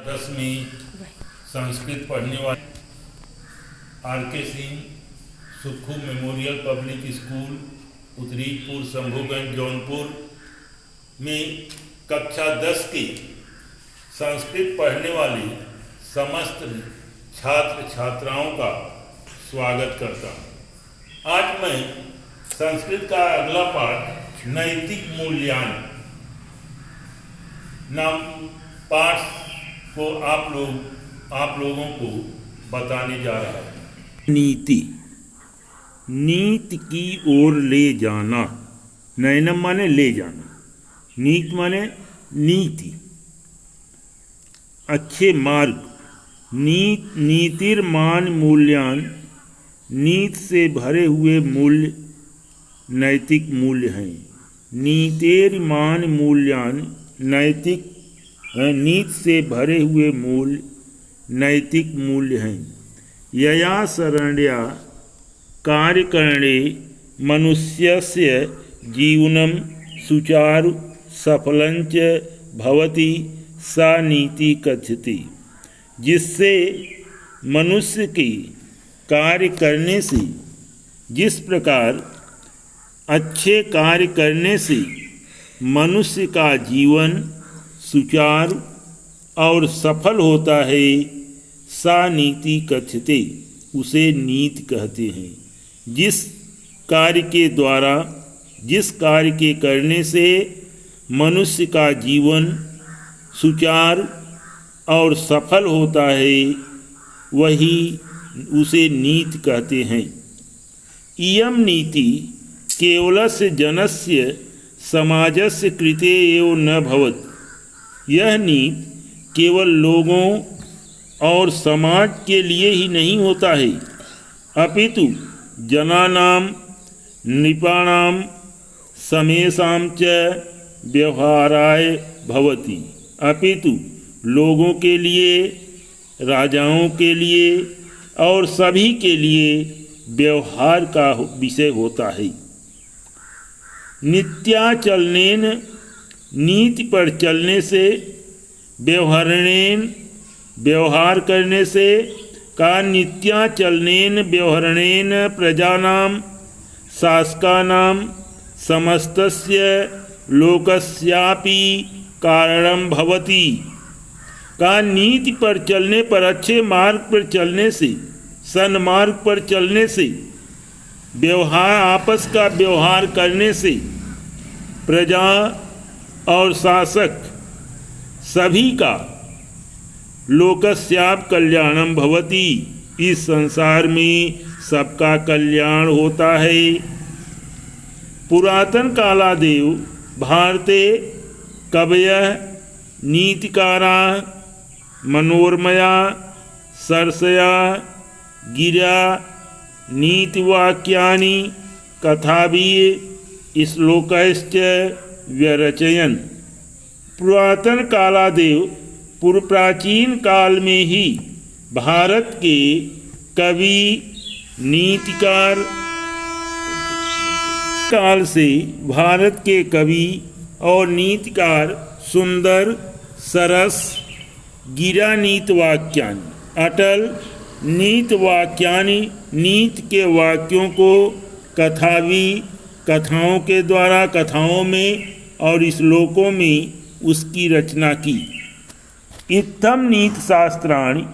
10वीं संस्कृत पढ़ने वाले RK. Singh Sukkhu memorial public school Uttaripur Shambhuganj Jaunpur में कक्षा 10 की संस्कृत पढ़ने वाली समस्त छात्र छात्राओं का स्वागत करता हूँ। आज मैं संस्कृत का अगला पाठ नैतिक मूल्यांकन नाम पाठ को आप लोगों को बताने जा रहा है। नीति की ओर ले जाना। नयनम माने ले जाना, नीति माने नीति, अच्छे मार्ग। नीतिर्मान मूल्यान, नीति से भरे हुए मूल्य नैतिक मूल्य हैं। नीतेर्मान मूल्यान, नैतिक नीति से भरे हुए मूल्य नैतिक मूल्य हैं। यया शरण्या कार्यकरणे मनुष्यस्य जीवनं सुचारु सफलंच भवति सा नीति कथ्यते। जिससे मनुष्य की कार्य करने से, जिस प्रकार अच्छे कार्य करने से मनुष्य का जीवन सुचारू और सफल होता है, सा नीति कथ्यते, उसे नीति कहते हैं। जिस कार्य के करने से मनुष्य का जीवन सुचारू और सफल होता है, वही उसे नीति कहते हैं। इयं नीति केवलस्य जनस्य समाजस्य कृते एव न भवति। यह नीति केवल लोगों और समाज के लिए ही नहीं होता है, अपितु जनानाम नृपाणाम समेषां च व्यवहाराय भवति। अपितु लोगों के लिए, राजाओं के लिए और सभी के लिए व्यवहार का विषय होता है। नित्याचलनेन, नीति पर चलने से, व्यवहारणेन, व्यवहार करने से, का नित्याचलनेन व्यवहारणेन प्रजानां शासकानां समस्तस्य लोकस्यापि कारणं भवति। का नीति पर चलने पर, अच्छे मार्ग पर चलने से, सन्मार्ग पर चलने से, व्यवहार आपस का व्यवहार करने से प्रजा और शासक सभी का लोकस्याप कल्याणम भवति, इस संसार में सबका कल्याण होता है। पुरातन कालादेव भारते कवयः नीतिकारा मनोरमया सरसया गिरा नीतिवाक्यानि कथाभिः श्लोकैश्च व्यरचयन्। पुरातन कालादेव प्राचीन काल में ही भारत के कवि नीतिकार, काल से भारत के कवि और नीतिकार सुंदर सरस गिरा नीतिवाक्यानि, अटल नीतिवाक्यानि, नीति के वाक्यों को कथावी, कथाओं के द्वारा, कथाओं में और श्लोकों में उसकी रचना की। इत्थम नीति शास्त्राणि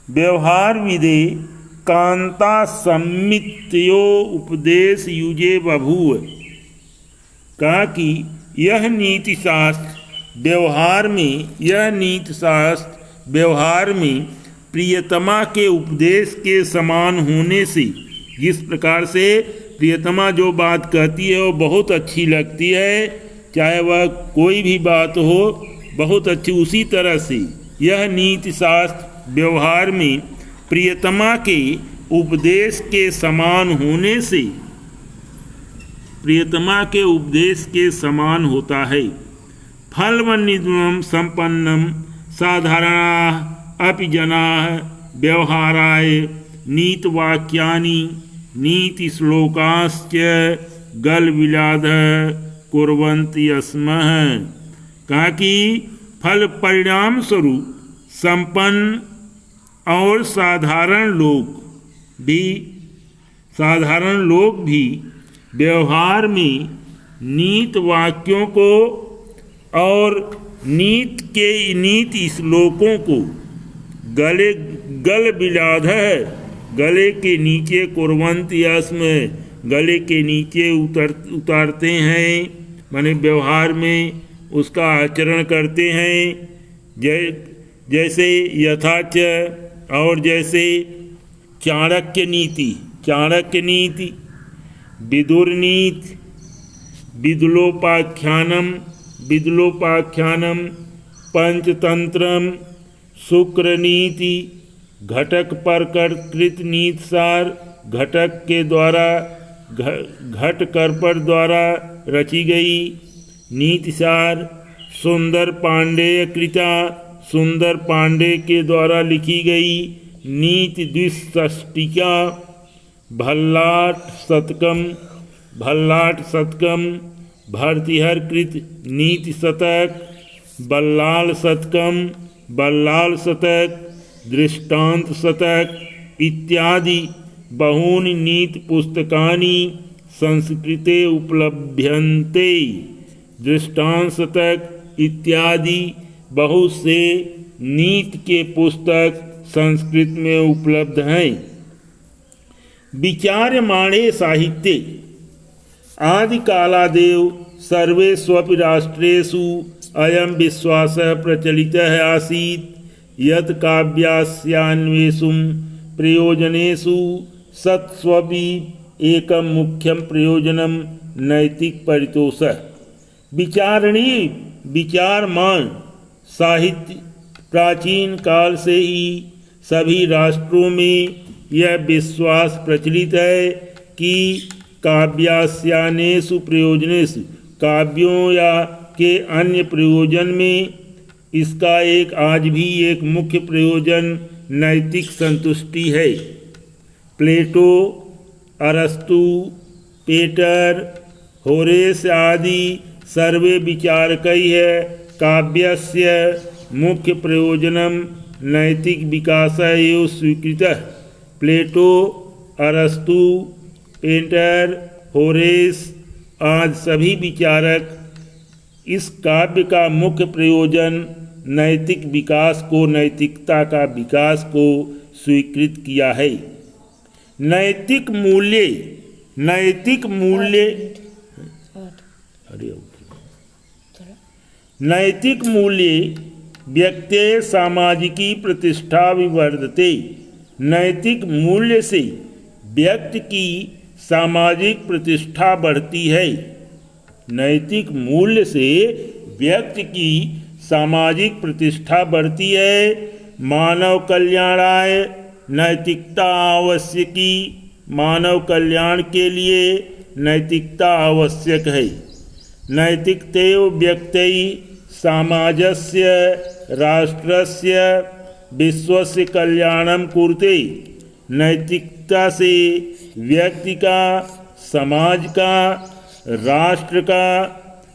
व्यवहार विदे कांता सम्मित्यो उपदेश युजे बभूव। कहा कि यह नीति शास्त्र व्यवहार में प्रियतमा के उपदेश के समान होने से, जिस प्रकार से प्रियतमा जो बात कहती है वो बहुत अच्छी लगती है, चाहे वह कोई भी बात हो, बहुत अच्छी, उसी तरह से यह नीति शास्त्र व्यवहार में प्रियतमा के उपदेश के समान होने से, प्रियतमा के उपदेश के समान होता है। फलवन्निधुनम संपन्नम साधारणा अपि जनाः व्यवहाराय नीतिवाक्यानि नीति श्लोकाश्च गलविलादः कुर्वन्ति स्मः। कहा कि फल परिणाम स्वरूप संपन्न और साधारण लोग भी व्यवहार में नीत वाक्यों को और नीति श्लोकों को गल बिलाधः गले के नीचे कुर्वन्त में गले के नीचे उतारते हैं, माने व्यवहार में उसका आचरण करते हैं। जैसे यथाच और जैसे चाणक्य नीति, विदुर नीति, विदुलोपाख्यानम, पंचतंत्रम, शुक्र नीति, घटक पर कृत नीति सार, घटक के द्वारा घट करपर द्वारा रची गई नीति सार, सुंदर पांडेय कृता, सुंदर पांडे के द्वारा लिखी गई नीति द्विष्टिका, भल्लाट शतकम, भर्तृहर कृत नीति शतक, बल्लाल शतक, दृष्टांत शतक इत्यादि बहूनि नीति पुस्तकानि संस्कृते उपलभ्यन्ते। दृष्टांत शतक इत्यादि बहुत से नीति के पुस्तक संस्कृत में उपलब्ध हैं। विचार्यमाणे साहित्ये आदिकालादेव सर्वेष्वपि राष्ट्रेषु अयं विश्वासः प्रचलितः आसीत् यत् काव्यास्यान्वेषुं प्रयोजनेषु सत्स्वपि एकं मुख्यं प्रयोजनं नैतिक परितोषः। विचारमान साहित्य प्राचीन काल से ही सभी राष्ट्रों में यह विश्वास प्रचलित है कि काव्यास्यानेषु प्रयोजनेषु काव्यों या के अन्य प्रयोजन में इसका आज भी एक मुख्य प्रयोजन नैतिक संतुष्टि है। प्लेटो, अरस्तु, पेटर, होरेस आदि सर्वे विचारकैः काव्यस्य मुख्य प्रयोजनं नैतिक विकासः एव स्वीकृतः। प्लेटो, अरस्तु, पेटर, होरेस आदि सभी विचारक इस काव्य का मुख्य प्रयोजन नैतिकता का विकास को स्वीकृत किया है। नैतिक मूल्य व्यक्ति सामाजिकी प्रतिष्ठा विवर्धते। नैतिक मूल्य से व्यक्ति की सामाजिक प्रतिष्ठा बढ़ती है। नैतिक मूल्य से व्यक्ति की सामाजिक प्रतिष्ठा बढ़ती है। मानव कल्याणाय नैतिकता आवश्यकी। मानव कल्याण के लिए नैतिकता आवश्यक है। नैतिकतैव व्यक्ति समाजस्य राष्ट्रस्य विश्वस्य कल्याणं कुरुते। नैतिकता से व्यक्ति का, समाज का, राष्ट्र का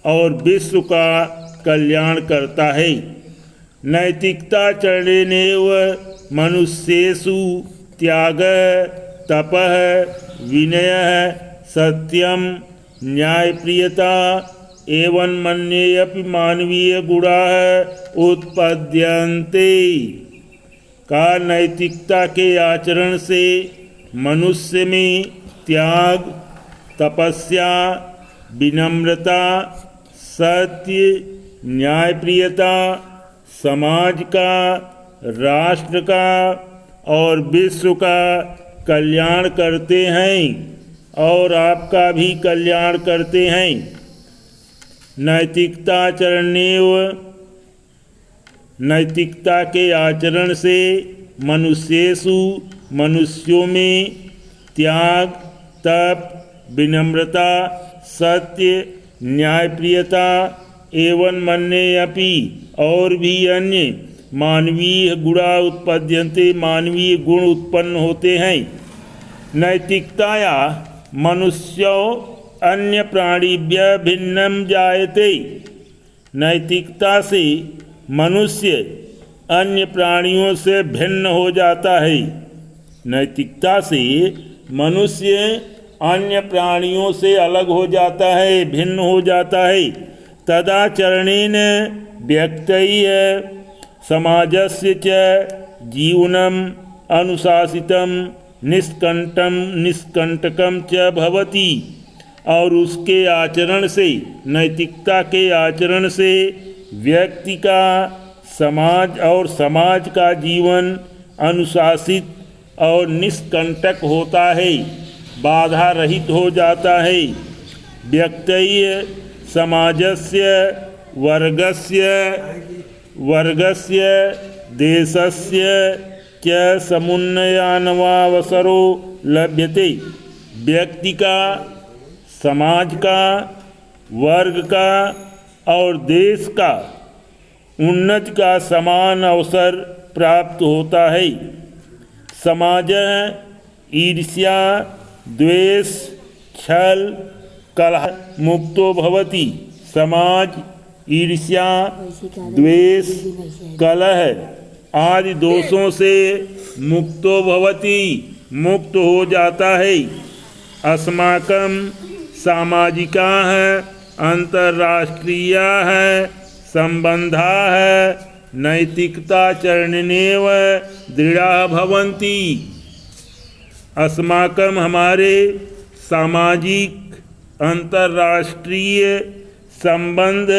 और विश्व का कल्याण करता है। नैतिकता चरणेनैव मनुष्येषु त्यागः, तपः, विनयः, सत्यम, न्यायप्रियता एवं मन्येऽपि मानवीय गुणाः उत्पद्यन्ते। का नैतिकता के आचरण से मनुष्य में त्याग, तपस्या, विनम्रता, सत्य, न्यायप्रियता, समाज का, राष्ट्र का और विश्व का कल्याण करते हैं और आपका भी कल्याण करते हैं। नैतिकता के आचरण से मनुष्यों में त्याग, तप, विनम्रता, सत्य, न्यायप्रियता एवं मन्येऽपि और भी अन्य मानवीय गुणा उत्पद्यन्ते, मानवीय गुण उत्पन्न होते हैं। नैतिकताया मनुष्यो अन्य प्राणिभ्यः भिन्नं जायते। नैतिकता से मनुष्य अन्य प्राणियों से भिन्न हो जाता है। नैतिकता से मनुष्य अन्य प्राणियों से अलग हो जाता है, भिन्न हो जाता है। तदाचरणेन व्यक्तैः समाजस्य च जीवनम् अनुशासितं निष्कंटकम च भवति। और उसके आचरण से, नैतिकता के आचरण से व्यक्ति का समाज और समाज का जीवन अनुशासित और निष्कंटक होता है, बाधा रहित हो जाता है। व्यक्तैः समाजस्य वर्गस्य देशस्य च समुन्नयनावसरो लभ्यते। व्यक्ति का, समाज का, वर्ग का और देश का उन्नति का समान अवसर प्राप्त होता है। समाज ईर्ष्या द्वेष छल कलह मुक्तो भवति। समाज ईर्ष्या द्वेष कलह आदि दोषों से मुक्तो भवति, मुक्त हो जाता है। अस्माकं सामाजिकाः अंतर्राष्ट्रीयाः संबंधाः नैतिकताचरणेनैव दृढ़ा भवन्ति। अस्माकं हमारे सामाजिक अंतर्राष्ट्रीय संबंध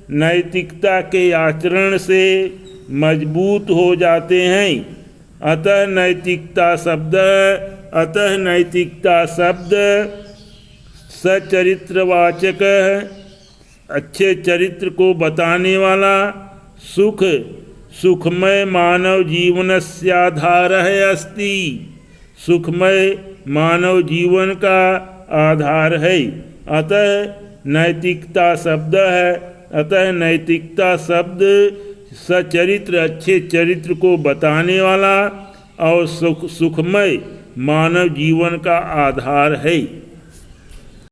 नैतिकता के आचरण से मजबूत हो जाते हैं। अतः नैतिकता शब्द सचरित्रवाचक, अच्छे चरित्र को बताने वाला, सुखमय मानव जीवनस्याधारः अस्ति। सुखमय मानव जीवन का आधार है। अतः नैतिकता शब्द सचरित्र, अच्छे चरित्र को बताने वाला और सुखमय मानव जीवन का आधार है।